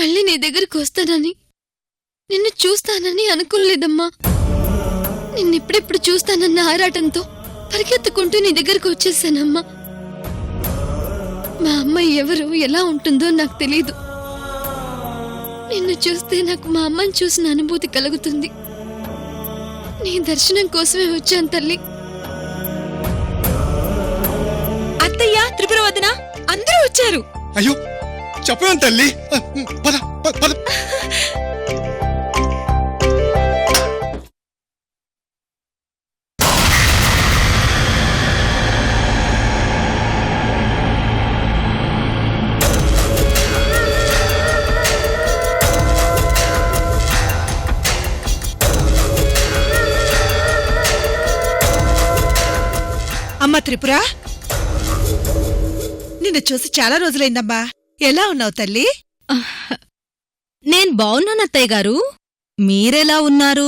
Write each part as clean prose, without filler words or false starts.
మళ్ళీ నీ దగ్గరికి వస్తానని, నిన్ను చూస్తానని అనుకోలేదమ్మా. నిన్నెప్పుడెప్పుడు చూస్తానన్న ఆరాటంతో పరిగెత్తుకుంటూ నీ దగ్గరకు వచ్చేసానమ్మా. మా అమ్మ ఎవరు, ఎలా ఉంటుందో నాకు తెలీదు. నిన్ను చూస్తే నాకు మా అమ్మని చూసిన అనుభూతి కలుగుతుంది. నీ దర్శనం కోసమే వచ్చాను తల్లి. అత్తయ్య, త్రిపుర వదిన అందరూ వచ్చారు. అయ్యో చెప్పాను తల్లి. పద పద. అమ్మా త్రిపుర, నిన్ను చూసి చాలా రోజులైందమ్మా. ఎలా ఉన్నావు తల్లి? నేను బావున్నాను అత్తయ్య గారు. మీరెలా ఉన్నారు?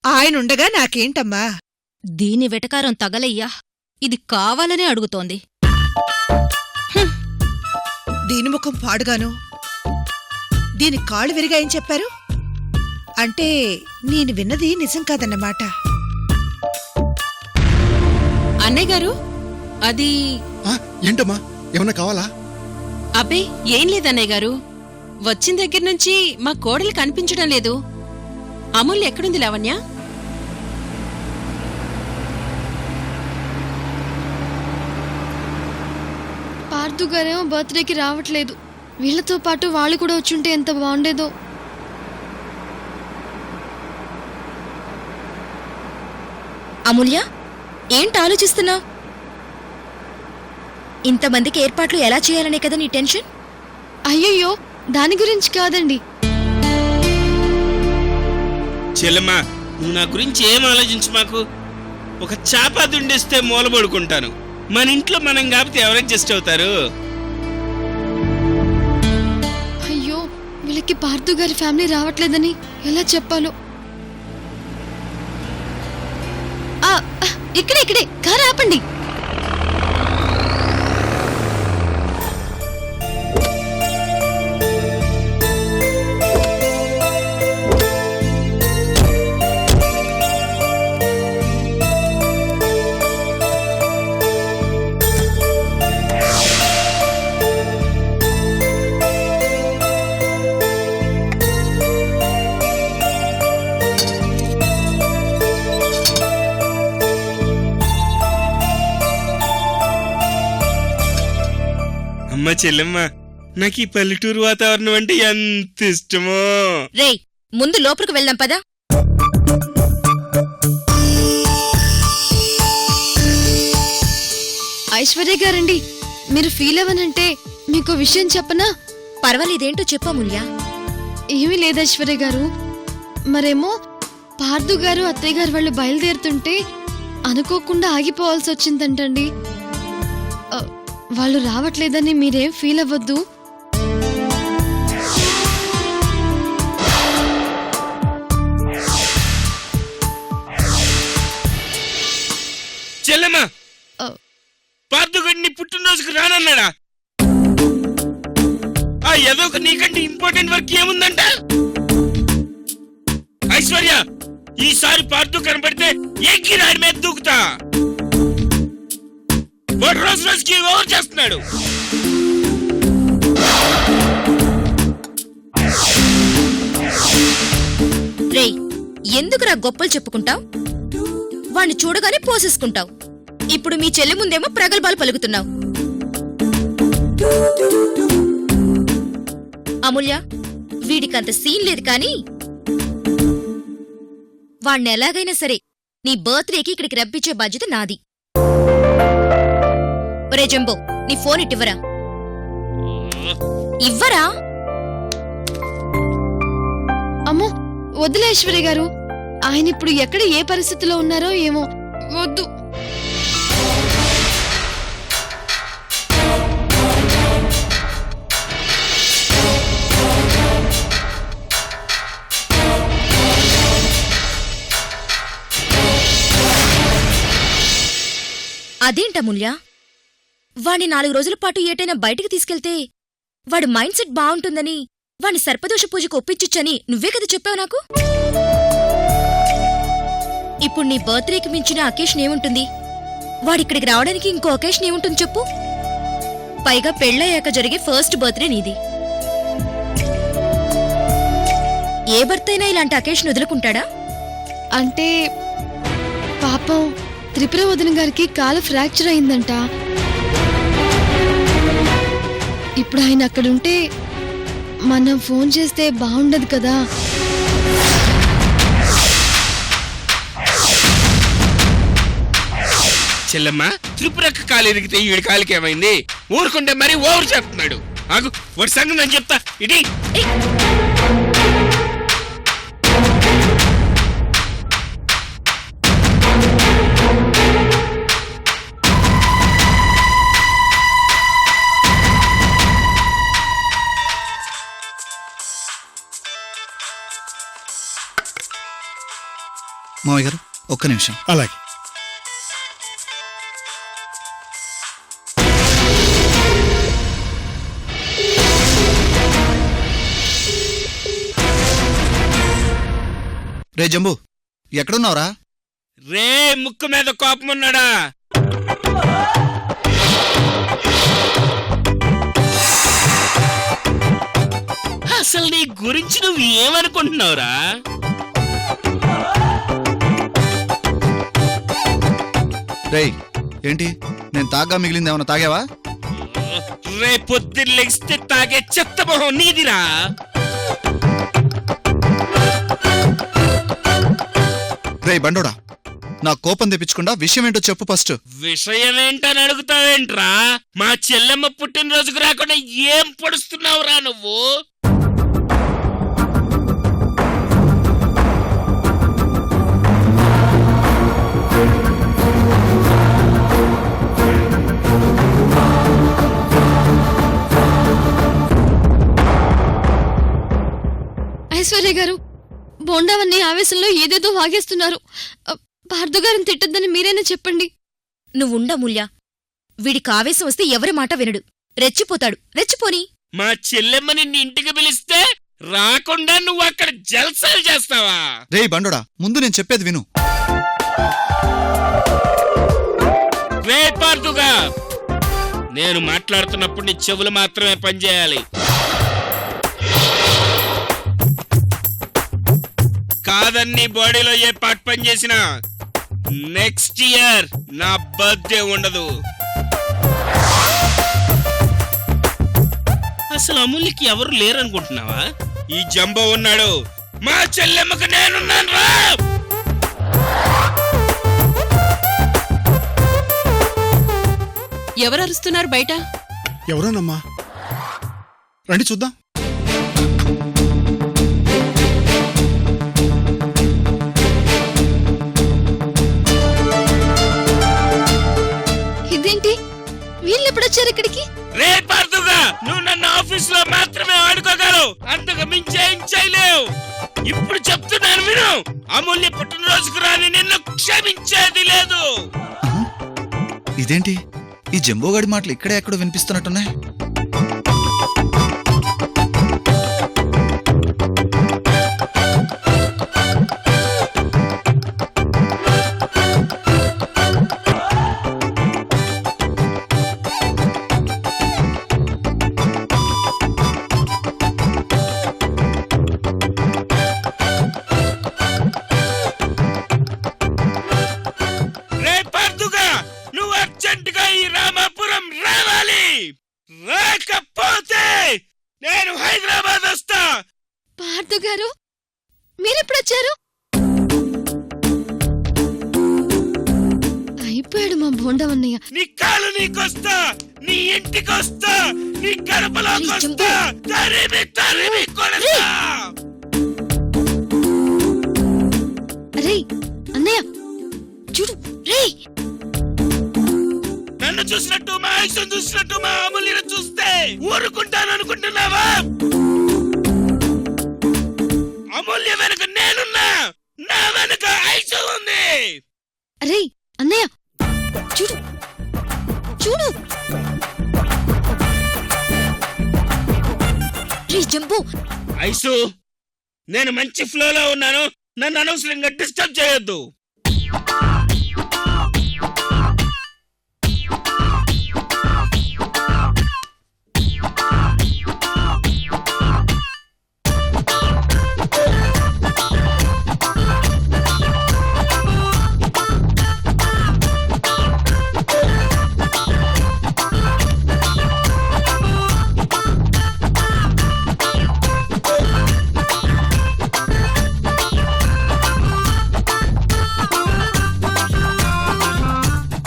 ఆయనుండగా నాకేంటమ్మా? దీని వెటకారం తగలయ్యా. ఇది కావాలనే అడుగుతోంది. దీని ముఖం పాడుగాను, దీని కాళ్ళు విరిగాయని చెప్పారు. అంటే నేను విన్నది నిజం కాదన్నమాట. అన్నయ్య గారు, అది ఏంటమ్మా, ఏమన్నా కావాలా? అబ్బే ఏం లేదన్నయ్య గారు. వచ్చిన దగ్గర నుంచి మా కోడలు కనిపించడం లేదు. అమూల్య ఎక్కడుంది లావణ్య? పార్థు గారేమో బర్త్డేకి రావట్లేదు. వీళ్లతో పాటు వాళ్ళు కూడా వచ్చుంటే ఎంత బాగుండేదో. అమూల్య, ఏంటి ఆలోచిస్తున్నావు? ఇంతమందికి ఏర్పాట్లు ఎలా చేయాలనే కదా నీ టెన్షన్? అయ్యయ్యో, దాని గురించి కాదండి. చెల్లెమ్మా, నువ్వు నా గురించి ఏం ఆలోచించు. మాకు ఒక చాప దుండిస్తే మూలబడుకుంటాను. మన ఇంట్లో మనం కాకపోతే ఎవరు అడ్జస్ట్ అవుతారు? అయ్యో, వీళ్ళకి పార్థు గారి ఫ్యామిలీ రావట్లేదని ఎలా చెప్పాలో. ఇక్కడే కారు ఆపండి. అమ్మ చెల్లెమ్మ, నాకు ఈ పల్లెటూరు వాతావరణం అంటే ఎంత ఇష్టమో. రేయ్, ముందు లోపలికి వెళ్దాం పదా. ఐశ్వర్య గారండి, మీరు ఫీల్ అవ్వనంటే మీకు విషయం చెప్పనా? పర్వాలేదేంటో చెప్పముల్య. ఏమీ లేదు ఐశ్వర్య గారు. మరేమో పార్థు గారు అత్తయ్య గారు వాళ్ళు బయలుదేరుతుంటే అనుకోకుండా ఆగిపోవాల్సి వచ్చిందంటండి. వాళ్ళు రావట్లేదని మీరేం ఫీల్ అవ్వద్దు. చెల్లెమ్మా, పార్థుగడిని పుట్టినరోజుకు రానన్నాడా? ఏదో ఒక నీకంటే ఇంపార్టెంట్ వర్క్ ఏముందంట? ఐశ్వర్య, ఈసారి పార్థు కనపడితే ఎక్కి రాడి మీద దూకుతా. వాడు రోజు రోజుకి ఓవర్ చేస్తున్నాడు. రేయ్, ఎందుకురా గొప్పలు చెప్పుకుంటావు? వాణ్ణి చూడగానే పోసేసుకుంటావు. ఇప్పుడు మీ చెల్లి ముందేమో ప్రగల్భాలు పలుకుతున్నావు. అమూల్య, వీడికంత సీన్ లేదు కాని వాణ్ణి ఎలాగైనా సరే నీ బర్త్డేకి ఇక్కడికి రప్పించే బాధ్యత నాది. ఒరే జంబో, నీ ఫోన్ ఇవ్వరా? ఇవ్వరా? అమ్మో వద్దులే ఐశ్వర్య గారు. ఆయన ఇప్పుడు ఎక్కడ ఏ పరిస్థితిలో ఉన్నారో ఏమో. వద్దు. అదేంటమూల్య, వాణ్ణి 4 రోజుల పాటు ఏటైనా బయటికి తీసుకెళ్తే వాడి మైండ్ సెట్ బాగుంటుందని వాణ్ణి సర్పదోష పూజకు ఒప్పించొచ్చని నువ్వే కదా చెప్పావు నాకు. ఇప్పుడు నీ బర్త్డేకి మించిన అకేషన్ ఏముంటుంది? వాడిక్కడికి రావడానికి ఇంకో అకేషన్ ఏముంటుంది చెప్పు? పైగా పెళ్ళయ్యాక జరిగే ఫస్ట్ బర్త్డే నీది. ఏ భర్త అయినా ఇలాంటి అకేషన్ వదులుకుంటాడా? అంటే పాపం త్రిపుర వదిన గారికి కాలు ఫ్రాక్చర్ అయిందంట. ఇప్పుడు ఆయన అక్కడుంటే మనం ఫోన్ చేస్తే బాగుండదు కదా. చెల్లెమ్మ, త్రిపురక్క కాలు ఇరిగితే ఈడి కాలికి ఏమైంది? ఊరుకుంటే మరీ ఓవర్ చెప్తున్నాడు. ఆగు, వాడి సంగతి నేను చెప్తా. ఇటీ మావయ్య గారు ఒక్క నిమిషం. అలాగే. రే జంబు, ఎక్కడున్నావురా? రే ముక్కు మీద కోపం ఉన్నాడా? అసలు నీ గురించి నువ్వు ఏమనుకుంటున్నావురా? రేయ్, ఏంటి నేను తాగా మిగిలింది ఏమన్నా తాగావా? రే పొద్దున్న లెగిస్తే తాగే చెత్త మొహం నీదిరా. రేయ్ బండోడా, నా కోపం తెప్పించకుండా విషయం ఏంటో చెప్పు ఫస్ట్. విషయం ఏంటని అడుగుతావేంట్రా? మా చెల్లెమ్మ పుట్టినరోజుకు రాకుండా ఏం పొడుస్తున్నావురా నువ్వు? ఐశ్వర్య గారు, బోండావన్నీ ఆవేశంలో ఏదేదో వాగేస్తున్నారు. భార్గవగారిని తిట్టద్దని మీరైనా చెప్పండి. నువ్వుండమూల్య. వీడికి ఆవేశం వస్తే ఎవరి మాట వినడు, రెచ్చిపోతాడు. రెచ్చిపోని. మా చెల్లెమ్మ నిన్ను ఇంటికి పిలిస్తే రాకుండా నువ్వు అక్కడ జల్సాలు చేస్తావా? రేయ్ బండోడా, ముందు నేను చెప్పేది విను. రే పార్దుగా, నేను మాట్లాడుతున్నప్పుడు నీ చెవులు మాత్రమే పనిచేయాలి. కాదన్ని బాడీలో ఏ పార్ట్ పని చేసినా నెక్స్ట్ ఇయర్ నా బర్త్డే ఉండదు. అసలు అమూల్యకి ఎవరు లేరనుకుంటున్నావా? ఈ జంబో ఉన్నాడు. మా చెల్లెమ్మకు నేనున్నాను రా. ఎవరు అరుస్తున్నారు బయట? ఎవరోనమ్మా, రండి చూద్దాం. ఇదేంటి, వీళ్ళెప్పుడొచ్చారు ఇక్కడికి? రే పార్దుగా, నువ్వు నన్ను ఆఫీస్ లో మాత్రమే ఆడుకోగలవు, అంతకు మించి ఏం చేయలేవు. ఇప్పుడు చెప్తున్నాను విను. అమూల్య పుట్టినరోజుకు రాని నిన్ను క్షమించేది లేదు. ఇదేంటి, ఈ జంబోగాడి మాటలు ఇక్కడే ఎక్కడో వినిపిస్తున్నట్టున్నాయి. రే పార్దుగా, నువ్వు అర్జెంటుగా ఈ రామాపురం రావాలి. రాకపోతే నేను హైదరాబాద్ వస్తా. భార్గవ్ గారు, మీరెప్పుడొచ్చారు? అయిపోయాడు మా బోండావన్నయ్య. నీ కాలు నీకొస్తా, నీ ఇంటికొస్తా, నీ గడపలోకొస్తా. తరిమి తరిమి కొడతా. అరే అన్నయ్య చూడు. రే, నన్ను చూసినట్టు, మా ఆయుషం చూసినట్టు మా అమూల్యను చూస్తే ఊరుకుంటాను అనుకుంటున్నావా? అమూల్య వెనక నేనున్నా, నా వెనక ఆయుషం ఉంది. అరే అన్నయ్య చూడు చూడు. రే జంబు, ఐసు నేను మంచి ఫ్లోలో ఉన్నాను, నన్ను అనవసరంగా డిస్టర్బ్ చేయొద్దు.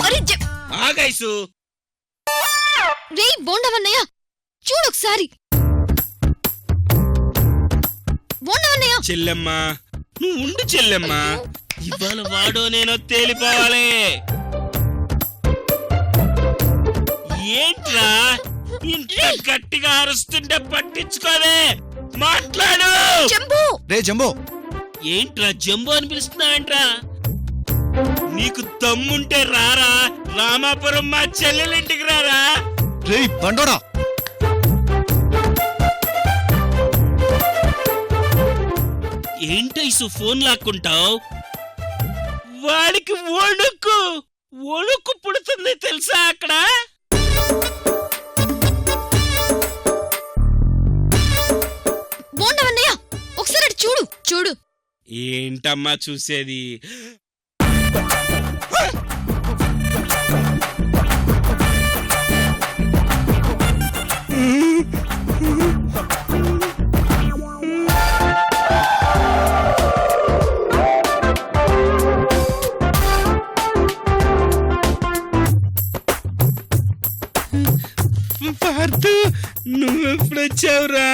అరే జం- ఆగైసు, రే బోండవన్నయ్య చూడు ఒకసారి. బోండవన్నయ్య చెల్లెమ్మ నువ్వు ఉండు చెల్లెమ్మ, ఇవాళ వాడో నేనో తేలిపోవాలి. ఏంట్రా ఇంత గట్టిగా అరుస్తుంటే పట్టించుకోవే, మాట్లాడు. జంబు, రే జంబో, ఏంట్రా జంబో అని పిలుస్తున్నావేంట్రా? నీకు దమ్ముంటే రారా, రామాపురం మా చెల్లెలింటికి రారా. రే బండోడా, ఏంటైసు ఫోన్ లాక్కుంటావు? వాడికి ఒణుకు పుడుతుంది తెలుసా అక్కడ. బోండవన్నయ్య ఒకసారి అటు చూడు చూడు. ఏంటమ్మా చూసేది? పార్థు నువ్వెప్పుడొచ్చావురా?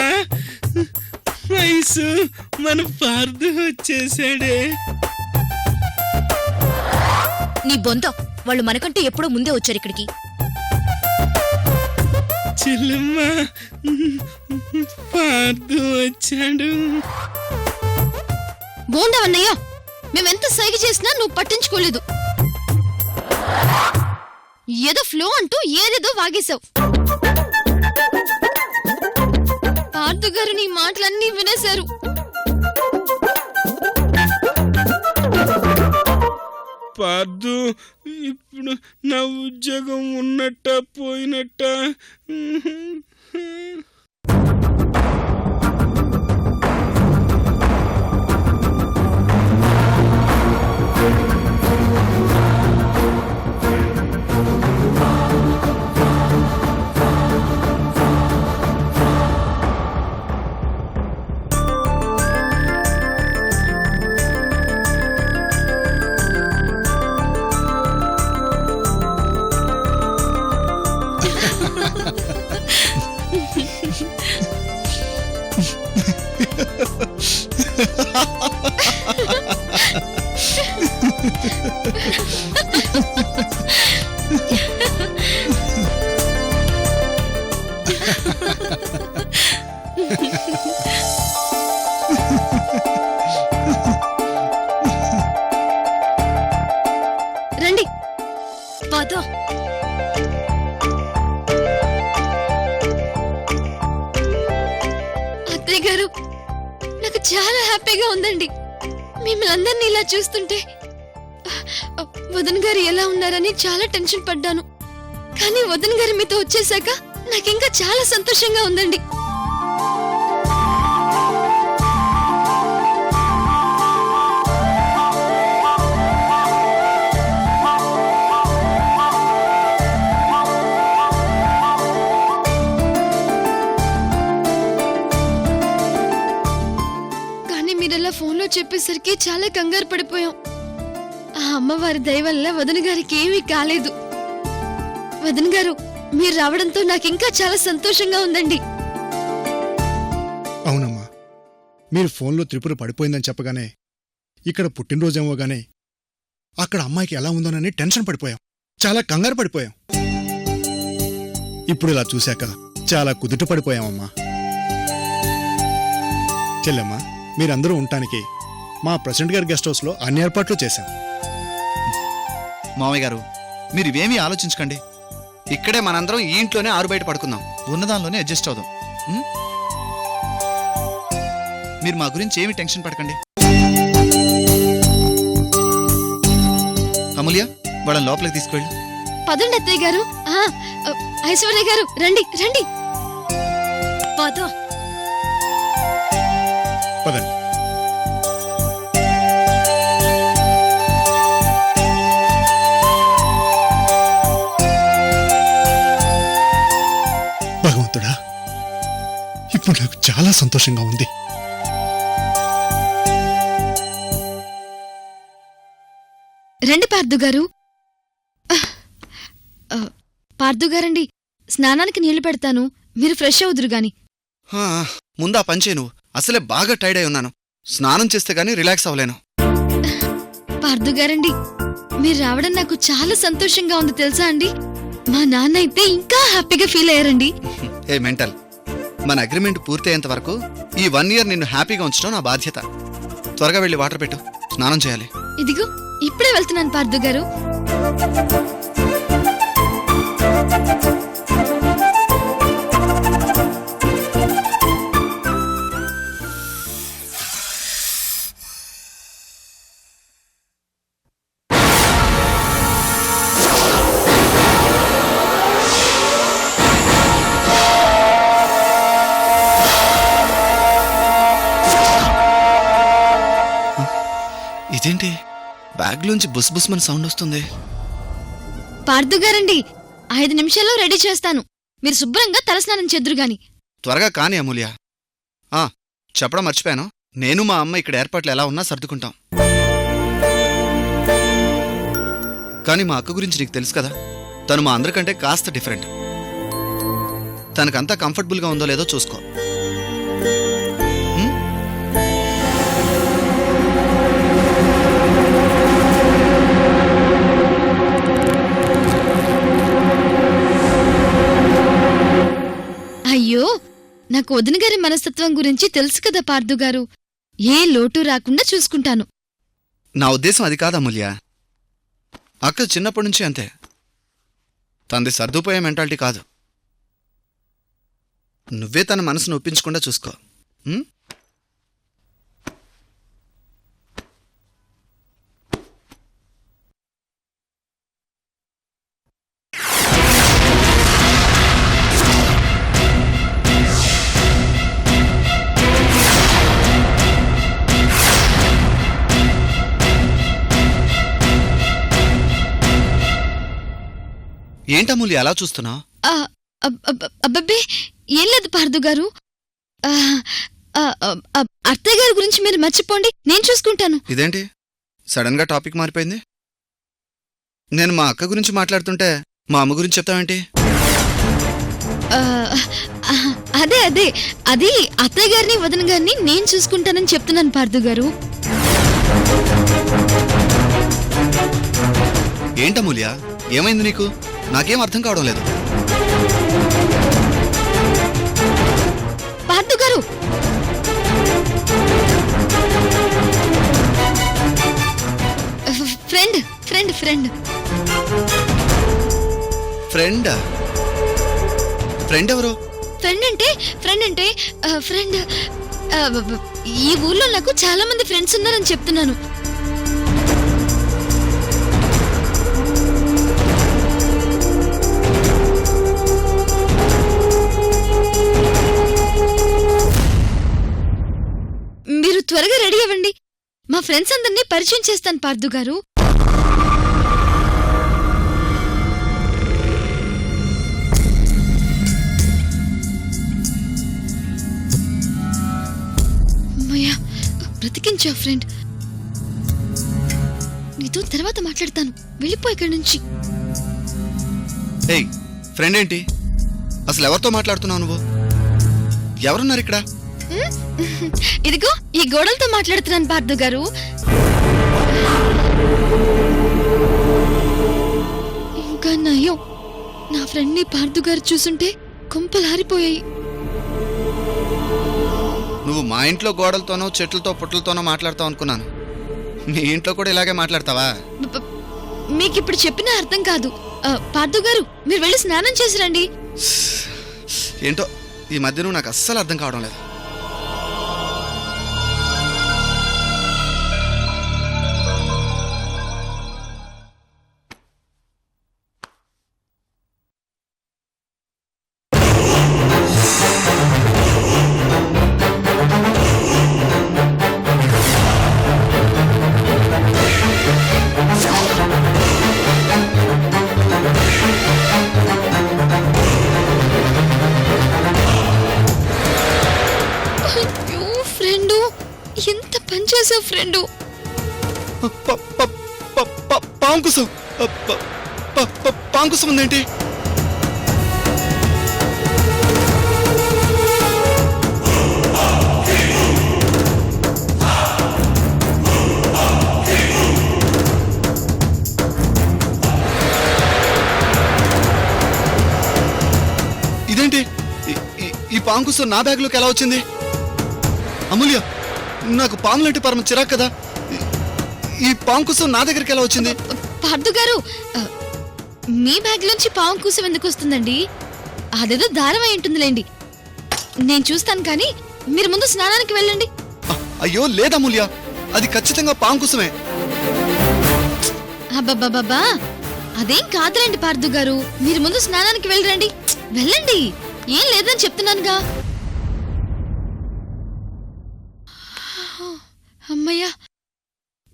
వయసు మన పార్థు వచ్చేసాడే. నీ బొంత, వాళ్ళు మనకంటే ఎప్పుడో ముందే వచ్చారు ఇక్కడికి. చెల్లెమ్మ పార్థు వచ్చాడు. బోండవన్నయ్య మేమెంత సైగ చేసినా నువ్వు పట్టించుకోలేదు. ఏదో ఫ్లో అంటూ ఏదేదో వాగేశావు. పార్థు గారు నీ మాటలన్నీ వినేశారు. పార్థు ఇప్పుడు నా ఉద్యోగం ఉన్నట్ట పోయినట్ట? రండి పద. అత్తయ్య గారు నాకు చాలా హ్యాపీగా ఉందండి మిమ్మల్ని అందరినీ ఇలా చూస్తుంటే. వదన్ గారు ఎలా ఉన్నారని చాలా టెన్షన్ పడ్డాను, కానీ వదన్ గారు మీతో వచ్చేసాక నాకింకా చాలా సంతోషంగా ఉందండి. కానీ మీరలా ఫోన్లో చెప్పేసరికి చాలా కంగారు పడిపోయాం. ఆ అమ్మవారి దయ వల్ల వదన్ గారికి ఏమీ కాలేదు. వదన్ గారు మీరు రావడంతో నాకింకా చాలా సంతోషంగా ఉందండి. అవునమ్మా, మీరు ఫోన్లో త్రిపుర పడిపోయిందని చెప్పగానే, ఇక్కడ పుట్టినరోజేమోగానే అక్కడ అమ్మాయికి ఎలా ఉందోనని టెన్షన్ పడిపోయాం, చాలా కంగారు పడిపోయాం. ఇప్పుడు ఇలా చూశాక చాలా కుదుట పడిపోయామమ్మా. చెల్లెమ్మా, మీరందరూ ఉండటానికి మా ప్రెసిడెంట్ గారి గెస్ట్ హౌస్లో అన్ని ఏర్పాట్లు చేశాం. మామయ్య గారు మీరు ఇవేమీ ఆలోచించకండి. ఇక్కడే మనందరం ఈ ఇంట్లోనే ఆరు బయట పడుకుందాం. ఉన్నదానిలోనే అడ్జస్ట్ అవుదాం. ఉం? మీరు మా గురించి ఏమి టెన్షన్ పడకండి. అమూల్య, వాళ్ళని లోపలికి తీసుకువెళ్ళు. పదండి అత్తయ్య గారు. ఐశ్వర్య గారు రండి రండి. పద. పదండి. భగవంతుడా, ఇప్పుడు నాకు చాలా సంతోషంగా ఉంది. రండి పార్థు గారు. పార్థు గారండి, స్నానానికి నీళ్లు పెడతాను, మీరు ఫ్రెష్ అవుదురు గాని. హా, ముందా పనిచే. నువ్వు అసలే బాగా టైర్డ్ అయి ఉన్నాను. స్నానం చేస్తే గానీ రిలాక్స్ అవ్వలేను. పార్థు గారండి, మీరు రావడం నాకు చాలా సంతోషంగా ఉంది తెలుసా అండి. మా నాన్న అయితే ఇంకా హ్యాపీగా ఫీల్ అయ్యారండి. ఏ మెంటల్, మన అగ్రిమెంట్ పూర్తయ్యేంత వరకు ఈ 1 year నిన్ను హ్యాపీగా ఉంచడం నా బాధ్యత. త్వరగా వెళ్ళి వాటర్ పెట్టు, స్నానం చేయాలి. ఇదిగో ఇప్పుడే వెళ్తున్నాను పార్థు గారు. ఇదేంటి, బ్యాగ్లోంచి బుస్ బుస్ మన సౌండ్ వస్తుంది? పార్థు గారండి, 5 నిమిషాల్లో రెడీ చేస్తాను, మీరు శుభ్రంగా తలస్నానం చేద్దురు గాని. త్వరగా కాని అమూల్య. చెప్పడం మర్చిపోయాను, నేను మా అమ్మ ఇక్కడ ఏర్పాట్లు ఎలా ఉన్నా సర్దుకుంటాం. కానీ మా అక్క గురించి నీకు తెలుసు కదా, తను మా అందరికంటే కాస్త డిఫరెంట్. తనకంతా కంఫర్టబుల్గా ఉందో లేదో చూసుకో. అయ్యో, నాకు వదిన గారి మనస్తత్వం గురించి తెలుసు కదా పార్థు గారు, ఏ లోటు రాకుండా చూసుకుంటాను. నా ఉద్దేశం అది కాదు అమూల్య. అక్క చిన్నప్పటి నుంచి అంతే. తనది సర్దుపోయే మెంటాలిటీ కాదు. నువ్వే తన మనసును ఒప్పించకుండా చూసుకో. ఏంటమూల్య అలా చూస్తున్నా? అబ్బబ్బే, ఏం లేదు పార్థు గారు. అత్తయ్య గారి గురించి మీరు మర్చిపోండి, నేను చూసుకుంటాను. ఇదేంటి సడన్ గా టాపిక్ మారిపోయింది? నేను మా అక్క గురించి మాట్లాడుతుంటే మా అమ్మ గురించి చెప్తావేంటి? అదే అదే అది అత్తయ్య గారిని వదిన గారిని నేను చూసుకుంటానని చెప్తున్నాను పార్థు గారు. ఏంటమూల్య, ఏమైంది నీకు? నాకేం అర్థం కావడం లేదు. పార్థు గారు, friend friend friend friend friend ఎవరు? ఫ్రెండ్ అంటే ఫ్రెండ్. ఈ ఊర్లో నాకు చాలా మంది ఫ్రెండ్స్ ఉన్నారని చెప్తున్నాను. మీరు త్వరగా రెడీ అవ్వండి, మా ఫ్రెండ్స్ అందరినీ పరిచయం చేస్తాను పార్థు గారు. అమ్మయ్యా, బ్రతికించా ఫ్రెండ్. నీతో తర్వాత మాట్లాడతాను, వెళ్ళిపో ఇక్కడి నుంచి. ఏయ్, ఫ్రెండ్ ఏంటి? అసలు ఎవరితో మాట్లాడుతున్నావు నువ్వు? ఎవరున్నారు ఇక్కడ? ఇదిగో ఈ గోడలతో మాట్లాడుతున్నాను పార్థు గారు. ఇంకా నయం, నా ఫ్రెండ్ ని పార్థు గారు చూసుంటే కొంపలారిపోయాయి. నువ్వు మా ఇంట్లో గోడలతోనో చెట్లతో పుట్లతోనో మాట్లాడతావు అనుకున్నాను. నీ ఇంట్లో కూడా ఇలాగే మాట్లాడతావా? మీకిప్పుడు చెప్పినా అర్థం కాదు. పార్థు గారు, మీరు వెళ్ళి స్నానం చేసి రండి. ఏంటో ఈ మధ్య నువ్వు నాకు అస్సలు అర్థం కావడం లేదు. చేసావు ఫ్రెండు. పాంకుసం పాంకుసం ఉందేంటి? ఇదేంటి? ఈ పాంకుసం నా బ్యాగ్లోకి ఎలా వచ్చింది? అమూల్య, నాకు పాములంటే పరమ చిరాకు కదా. ఈ పాంకుసం నా దగ్గరికి ఎలా వచ్చింది? పార్థు గారు, మీ బ్యాగ్ నుంచి పాము కూసం ఎందుకు వస్తుందండి? అదేదో దారం అయి ఉంటుందిలేండి. నేను చూస్తాను, కానీ మీరు ముందు స్నానానికి వెళ్ళండి. అయ్యో లేదమూల్య, అది ఖచ్చితంగా పాంకుసమే. అబ్బబ్బబ్బా, అదేం కాదులేండి పార్థు గారు. మీరు ముందు స్నానానికి వెళ్ళండి. వెళ్ళండి, ఏం లేదని చెప్తున్నానుగా. అమ్మయ్యా,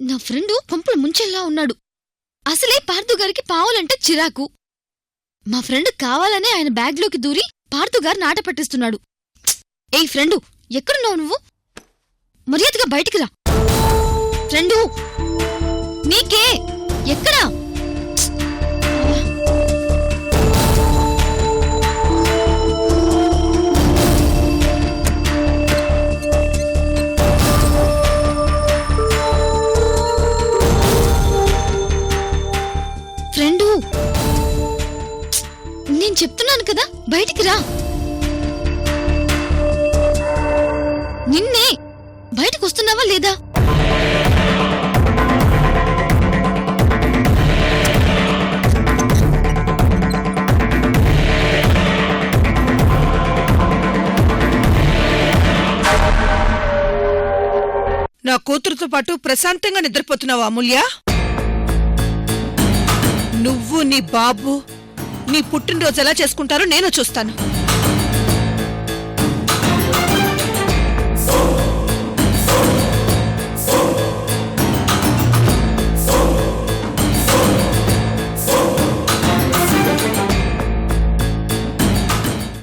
నా ఫ్రెండు పంపులు ముంచెల్లా ఉన్నాడు. అసలే పార్థు గారికి పావులంటే చిరాకు. మా ఫ్రెండ్ కావాలనే ఆయన బ్యాగ్లోకి దూరి పార్థు గారు నాట పట్టిస్తున్నాడు. ఏయ్ ఫ్రెండు, ఎక్కడున్నావు నువ్వు? మర్యాదగా బయటికి రా. ఫ్రెండు, నీకే ఎక్కడా? ఫ్రెండు, నేను చెప్తున్నాను కదా, బయటికి రా. నిన్నే, బయటకు వస్తున్నావా లేదా? నా కూతురుతో పాటు ప్రశాంతంగా నిద్రపోతున్నావు అమూల్య? నువ్వు నీ బాబు నీ పుట్టినరోజు ఎలా చేసుకుంటారో నేను చూస్తాను.